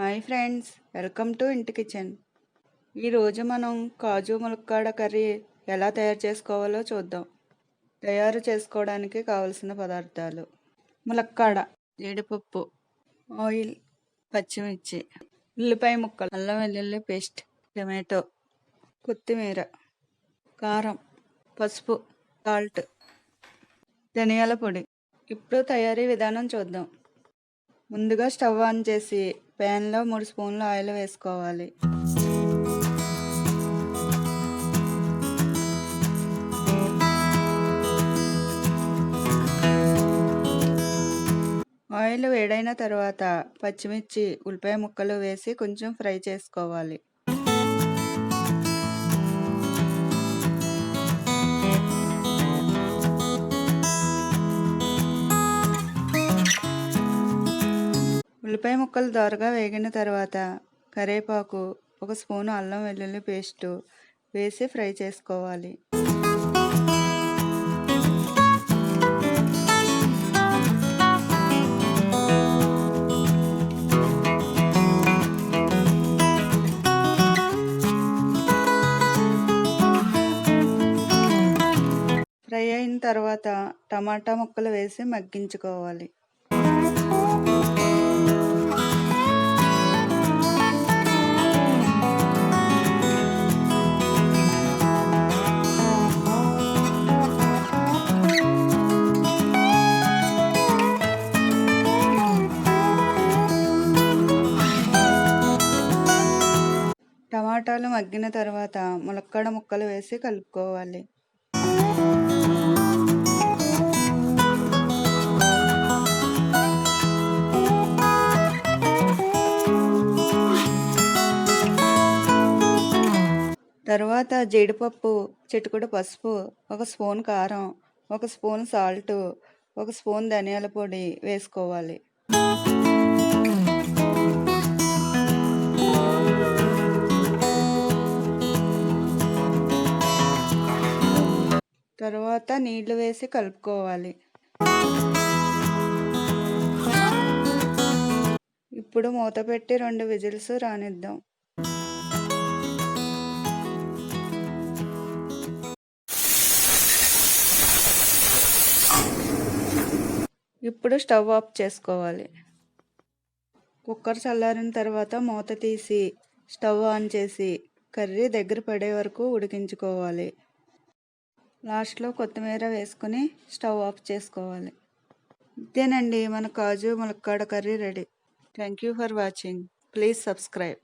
Hi friends, welcome to ఇంటి kitchen. ఈరోజు మనం కాజు ములక్కాడ కర్రీ ఎలా తయారు చేసుకోవాలో చూద్దాం. తయారు చేసుకోవడానికి కావలసిన పదార్థాలు: ములక్కాడ, జీడిపప్పు, ఆయిల్, పచ్చిమిర్చి, ఉల్లిపాయ ముక్కలు, అల్లం వెల్లుల్లి పేస్ట్, టమాటో, కొత్తిమీర, కారం, పసుపు, సాల్ట్, ధనియాల పొడి. ఇప్పుడు తయారీ విధానం చూద్దాం. ముందుగా స్టవ్ ఆన్ చేసి ప్యాన్లో 3 స్పూన్ల ఆయిల్ వేసుకోవాలి. ఆయిల్ వేడైన తర్వాత పచ్చిమిర్చి, ఉల్లిపాయ ముక్కలు వేసి కొంచెం ఫ్రై చేసుకోవాలి. ఉల్లిపాయ ముక్కలు దోరగా వేగిన తర్వాత కరివేపాకు, 1 స్పూను అల్లం వెల్లుల్లి పేస్టు వేసి ఫ్రై చేసుకోవాలి. ఫ్రై అయిన తర్వాత టమాటా ముక్కలు వేసి మగ్గించుకోవాలి. టమాటాలు మగ్గిన తర్వాత ములక్కాడ ముక్కలు వేసి కలుపుకోవాలి. తర్వాత జీడిపప్పు, చిటికెడు పసుపు, 1 స్పూన్ కారం, 1 స్పూన్ సాల్ట్, 1 స్పూన్ ధనియాల పొడి వేసుకోవాలి. తర్వాత నీళ్లు వేసి కలుపుకోవాలి. ఇప్పుడు మూత పెట్టి 2 విజిల్స్ రానిద్దాం. ఇప్పుడు స్టవ్ ఆఫ్ చేసుకోవాలి. కుక్కర్ చల్లారిన తర్వాత మూత తీసి స్టవ్ ఆన్ చేసి కర్రీ దగ్గర పడే వరకు ఉడికించుకోవాలి. లాస్ట్లో కొత్తిమీర వేసుకుని స్టవ్ ఆఫ్ చేసుకోవాలి. ఇదేనండి మన కాజు ములక్కాడ curry ready. Thank you for watching. Please subscribe.